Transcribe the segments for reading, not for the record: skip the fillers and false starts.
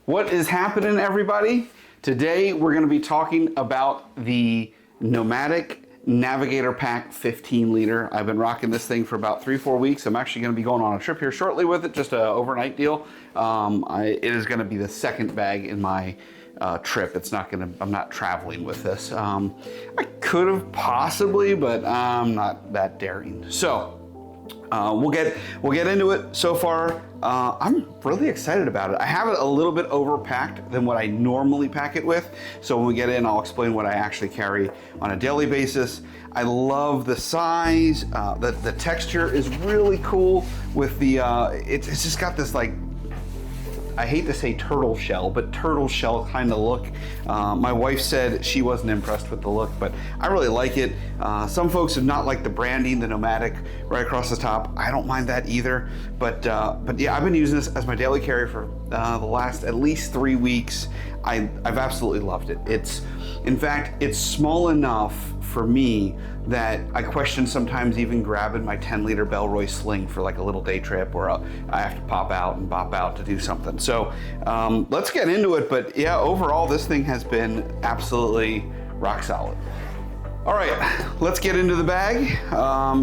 What is happening, everybody? Today we're going to be talking about the Nomatic Navigator Pack 15 liter. I've been rocking this thing for about 3-4 weeks. I'm actually going to be going on a trip here shortly with it, just an overnight deal. It is going to be the second bag in my trip. I'm not traveling with this. I could have possibly, but I'm not that daring. So we'll get into it. So far, I'm really excited about it. I have it a little bit overpacked than what I normally pack it with. So when we get in, I'll explain what I actually carry on a daily basis. I love the size. The texture is really cool with the, it's just got this like, I hate to say turtle shell, but turtle shell kind of look. My wife said she wasn't impressed with the look, but I really like it. Some folks have not liked the branding, the Nomatic right across the top. I don't mind that either. But yeah, I've been using this as my daily carry for the last at least 3 weeks. I've absolutely loved it. In fact, it's small enough for me that I question sometimes even grabbing my 10-liter Bellroy sling for like a little day trip, or I have to pop out and bop out to do something. So let's get into it. But yeah, overall, this thing has been absolutely rock solid. All right, let's get into the bag.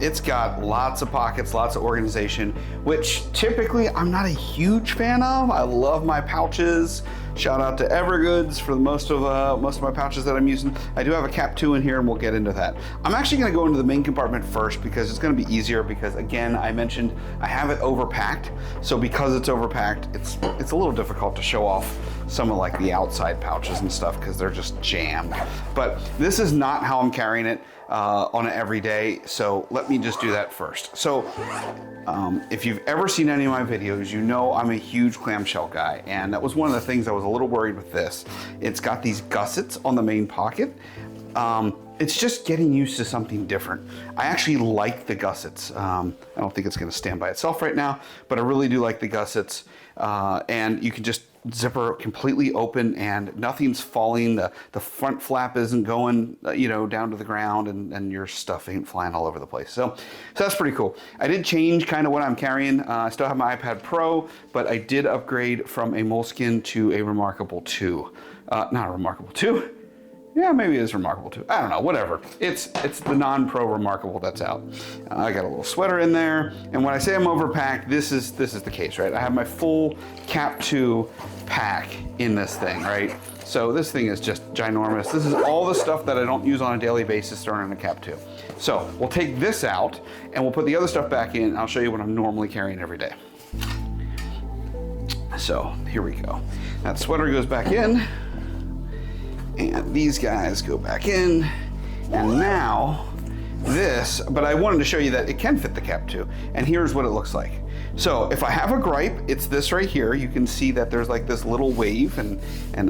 It's got lots of pockets, lots of organization, which typically I'm not a huge fan of. I love my pouches. Shout out to Evergoods for most of my pouches that I'm using. I do have a cap 2 in here, and we'll get into that. I'm actually going to go into the main compartment first because it's going to be easier. Because again, I mentioned I have it overpacked. So because it's overpacked, it's a little difficult to show off some of like the outside pouches and stuff because they're just jammed. But this is not how I'm carrying it on an everyday. So let me just do that first. So if you've ever seen any of my videos, you know I'm a huge clamshell guy, and that was one of the things I was a little worried with this. It's got these gussets on the main pocket. It's just getting used to something different. I actually like the gussets. I don't think it's going to stand by itself right now, but I really do like the gussets. And you can just zipper completely open and nothing's falling. The front flap isn't going, down to the ground, and your stuff ain't flying all over the place. So that's pretty cool. I did change kind of what I'm carrying. I still have my iPad Pro, but I did upgrade from a Moleskine to a Remarkable 2. Not a Remarkable 2. Yeah, maybe it is Remarkable 2. I don't know, whatever. It's the non-pro Remarkable that's out. I got a little sweater in there, and when I say I'm overpacked, this is the case, right? I have my full Cap 2 pack in this thing, right? So this thing is just ginormous. This is all the stuff that I don't use on a daily basis thrown in a Cap 2. So we'll take this out, and we'll put the other stuff back in. I'll show you what I'm normally carrying every day. So here we go. That sweater goes back in. And these guys go back in, and now this, but I wanted to show you that it can fit the Cap 2, and here's what it looks like. So if I have a gripe, it's this right here. You can see that there's like this little wave, and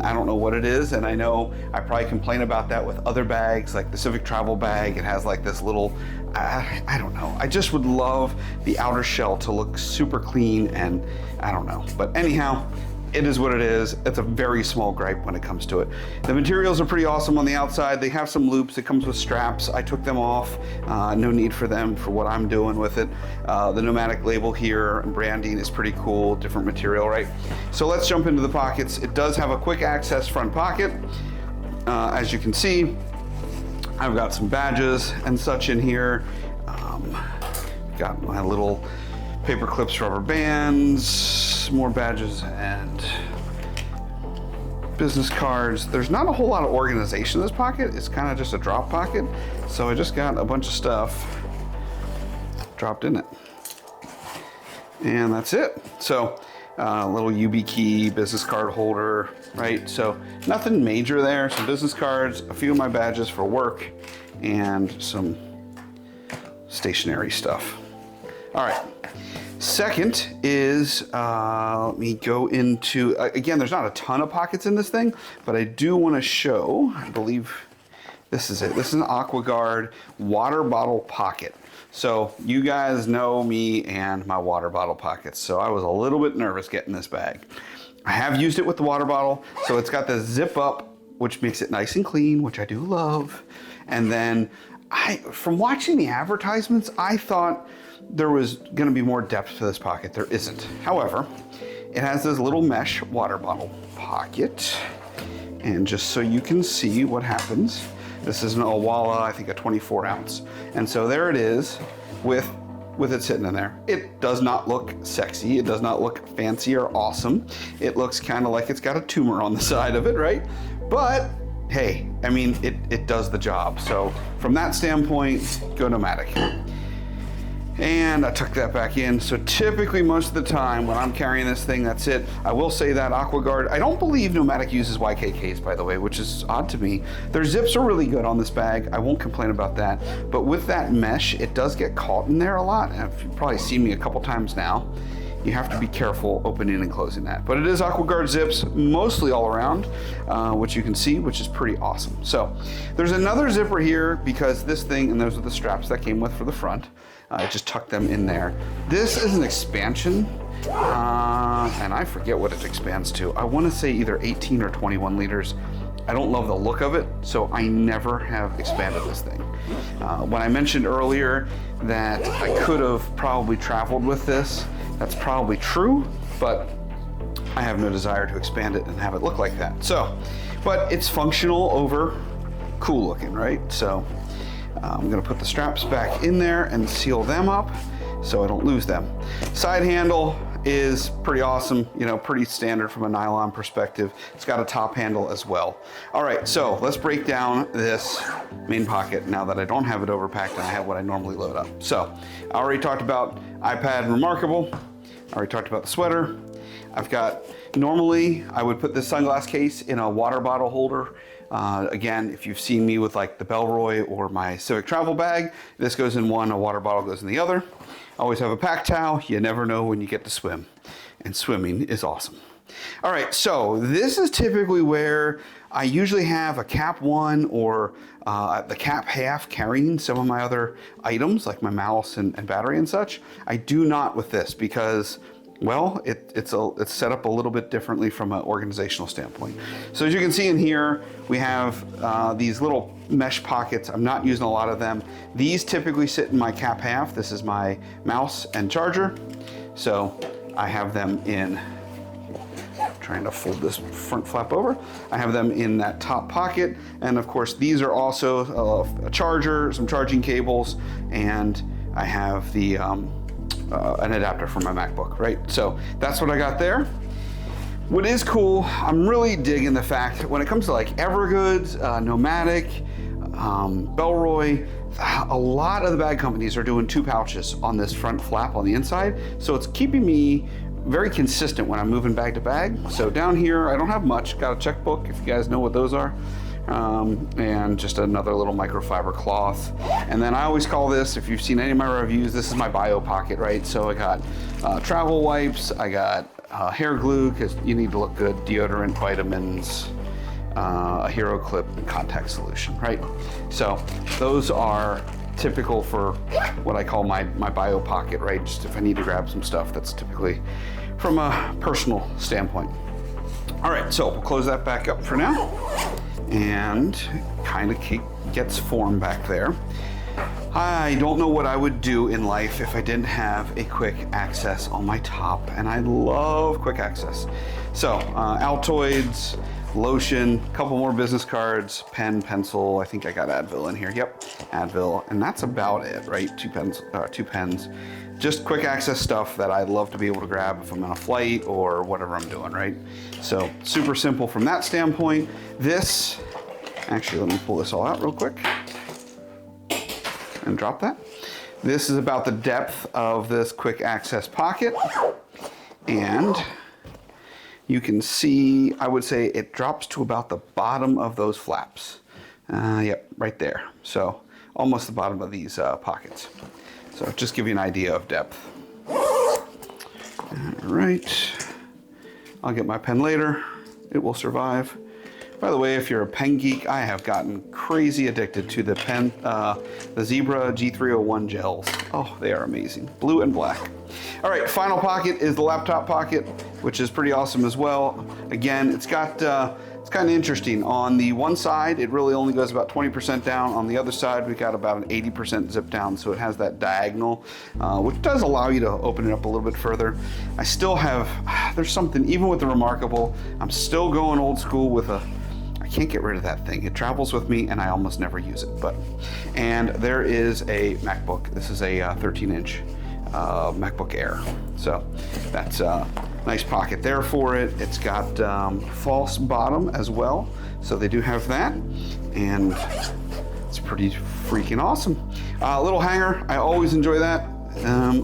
I don't know what it is, and I know I probably complain about that with other bags, like the Civic Travel bag. It has like this little, I don't know. I just would love the outer shell to look super clean, and I don't know. But anyhow, it is what it is. It's a very small gripe when it comes to it. The materials are pretty awesome on the outside. They have some loops. It comes with straps. I took them off. No need for them for what I'm doing with it. The Nomatic label here and branding is pretty cool. Different material, right? So let's jump into the pockets. It does have a quick access front pocket. As you can see, I've got some badges and such in here. Got my little paper clips, rubber bands, more badges, and business cards. There's not a whole lot of organization in this pocket. It's kind of just a drop pocket. So I just got a bunch of stuff dropped in it. And that's it. So a little UB key, business card holder, right? So nothing major there. Some business cards, a few of my badges for work, and some stationery stuff. All right. Second is, let me go into, again, there's not a ton of pockets in this thing, but I do want to show, I believe this is it. This is an AquaGuard water bottle pocket. So you guys know me and my water bottle pockets. So I was a little bit nervous getting this bag. I have used it with the water bottle. So it's got the zip up, which makes it nice and clean, which I do love. And then from watching the advertisements, I thought there was going to be more depth to this pocket. There isn't. However, it has this little mesh water bottle pocket. And just so you can see what happens, this is an Owala, I think a 24 ounce. And so there it is with it sitting in there. It does not look sexy. It does not look fancy or awesome. It looks kind of like it's got a tumor on the side of it, right? But hey, I mean, it does the job. So from that standpoint, go Nomatic. And I tuck that back in. So typically most of the time when I'm carrying this thing, that's it. I will say that AquaGuard, I don't believe Nomatic uses YKKs, by the way, which is odd to me. Their zips are really good on this bag. I won't complain about that. But with that mesh, it does get caught in there a lot. And you've probably seen me a couple times now. You have to be careful opening and closing that. But it is AquaGuard zips mostly all around, which you can see, which is pretty awesome. So there's another zipper here because this thing, and those are the straps that came with for the front. I just tucked them in there. This is an expansion, and I forget what it expands to. I want to say either 18 or 21 liters. I don't love the look of it, so I never have expanded this thing. When I mentioned earlier that I could have probably traveled with this, that's probably true, but I have no desire to expand it and have it look like that. So, but it's functional over cool looking, right? So I'm gonna put the straps back in there and seal them up so I don't lose them. Side handle is pretty awesome, you know, pretty standard from a nylon perspective. It's got a top handle as well. All right, so let's break down this main pocket now that I don't have it overpacked and I have what I normally load up. So I already talked about iPad Remarkable. I already talked about the sweater. I've got, normally I would put this sunglass case in a water bottle holder. Again, if you've seen me with like the Bellroy or my Civic travel bag, this goes in one, a water bottle goes in the other. Always have a pack towel. You never know when you get to swim, and swimming is awesome. All right, so this is typically where I usually have a cap one or the cap half carrying some of my other items like my mouse and battery and such. I do not with this because, well, it's set up a little bit differently from an organizational standpoint. So as you can see in here, we have these little mesh pockets. I'm not using a lot of them. These typically sit in my cap half. This is my mouse and charger. So I have them in, trying to fold this front flap over. I have them in that top pocket. And of course, these are also a charger, some charging cables, and I have the an adapter for my MacBook, right? So that's what I got there. What is cool, I'm really digging the fact when it comes to like Evergoods, Nomatic, Bellroy, a lot of the bag companies are doing 2 pouches on this front flap on the inside. So it's keeping me very consistent when I'm moving bag to bag. So down here, I don't have much. Got a checkbook, if you guys know what those are. And just another little microfiber cloth. And then I always call this, if you've seen any of my reviews, this is my bio pocket, right? So I got travel wipes, I got hair glue, because you need to look good, deodorant, vitamins, a hero clip, and contact solution, right? So those are typical for what I call my bio pocket, right? Just if I need to grab some stuff that's typically from a personal standpoint. All right, so we'll close that back up for now. And kind of gets form back there. I don't know what I would do in life if I didn't have a quick access on my top, and I love quick access. So Altoids, lotion, a couple more business cards, pen, pencil. I think I got Advil in here. Yep, Advil, and that's about it, right? Two pens. Just quick access stuff that I love to be able to grab if I'm on a flight or whatever I'm doing, right? So super simple from that standpoint. This, actually, let me pull this all out real quick and drop that. This is about the depth of this quick access pocket. And you can see, I would say it drops to about the bottom of those flaps. Yep, right there. So almost the bottom of these pockets. So just give you an idea of depth. All right, I'll get my pen later. It will survive. By the way, if you're a pen geek, I have gotten crazy addicted to the pen, the Zebra G301 gels. Oh, they are amazing, blue and black. All right, final pocket is the laptop pocket, which is pretty awesome as well. Again, it's got it's kind of interesting. On the one side, it really only goes about 20% down. On the other side, we got about an 80% zip down, so it has that diagonal, which does allow you to open it up a little bit further. I still have, there's something, even with the Remarkable, I'm still going old school with I can't get rid of that thing. It travels with me and I almost never use it. And there is a MacBook. This is a 13-inch MacBook Air. So that's a nice pocket there for it. It's got false bottom as well. So they do have that. And it's pretty freaking awesome. Little hanger, I always enjoy that.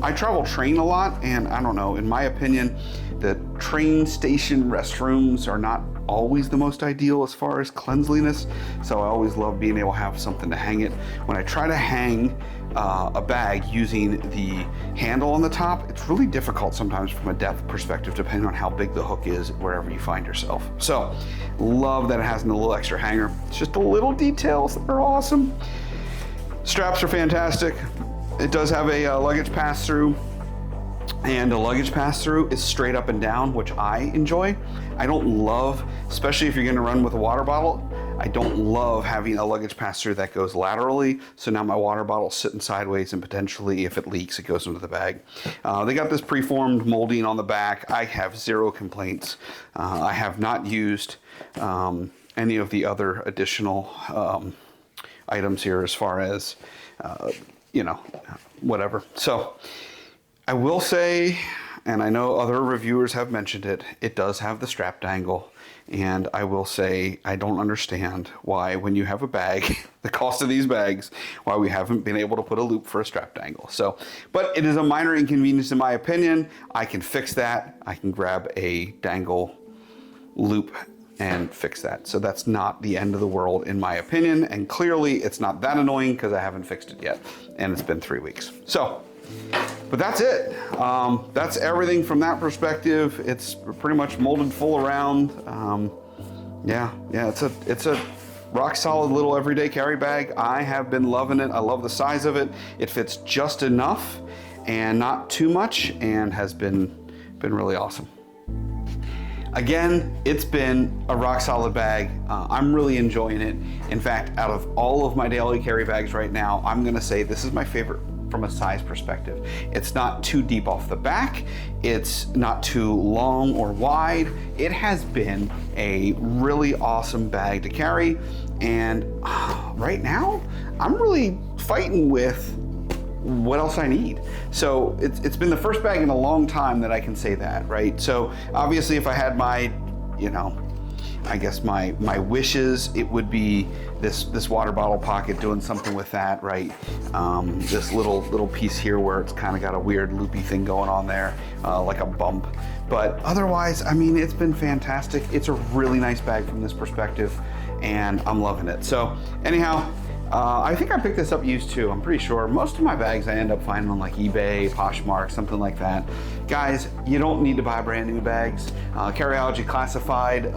I travel train a lot, and I don't know, in my opinion, the train station restrooms are not always the most ideal as far as cleanliness, so I always love being able to have something to hang it. When I try to hang a bag using the handle on the top, it's really difficult sometimes from a depth perspective, depending on how big the hook is wherever you find yourself. So, love that it has a little extra hanger. It's just the little details that are awesome. Straps are fantastic. It does have a luggage pass-through, and the luggage pass-through is straight up and down, which I enjoy. I don't love, especially if you're gonna run with a water bottle, I don't love having a luggage pass-through that goes laterally, so now my water bottle's sitting sideways and potentially, if it leaks, it goes into the bag. They got this preformed molding on the back. I have zero complaints. I have not used any of the other additional items here as far as, you know, whatever. So I will say, and I know other reviewers have mentioned it, it does have the strap dangle. And I will say, I don't understand why, when you have a bag, the cost of these bags, why we haven't been able to put a loop for a strap dangle. So, but it is a minor inconvenience in my opinion. I can fix that. I can grab a dangle loop and fix that. So that's not the end of the world in my opinion. And clearly it's not that annoying because I haven't fixed it yet. And it's been 3 weeks. So, but that's it. That's everything from that perspective. It's pretty much molded full around. Yeah, it's a rock solid little everyday carry bag. I have been loving it. I love the size of it. It fits just enough and not too much, and has been really awesome. Again, it's been a rock solid bag. I'm really enjoying it. In fact, out of all of my daily carry bags right now, I'm gonna say this is my favorite from a size perspective. It's not too deep off the back. It's not too long or wide. It has been a really awesome bag to carry. And right now, I'm really fighting with what else I need. So it's been the first bag in a long time that I can say that, right? So obviously if I had my, you know, I guess my wishes, it would be this water bottle pocket, doing something with that, right? This little piece here where it's kind of got a weird loopy thing going on there, like a bump. But otherwise, I mean, it's been fantastic. It's a really nice bag from this perspective, and I'm loving it. So anyhow, I think I picked this up used too, I'm pretty sure. Most of my bags I end up finding on like eBay, Poshmark, something like that. Guys, you don't need to buy brand new bags. Carryology Classified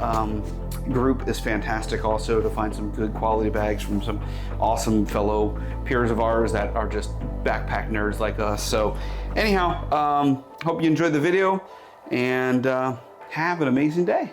group is fantastic also to find some good quality bags from some awesome fellow peers of ours that are just backpack nerds like us. So anyhow, hope you enjoyed the video, and have an amazing day.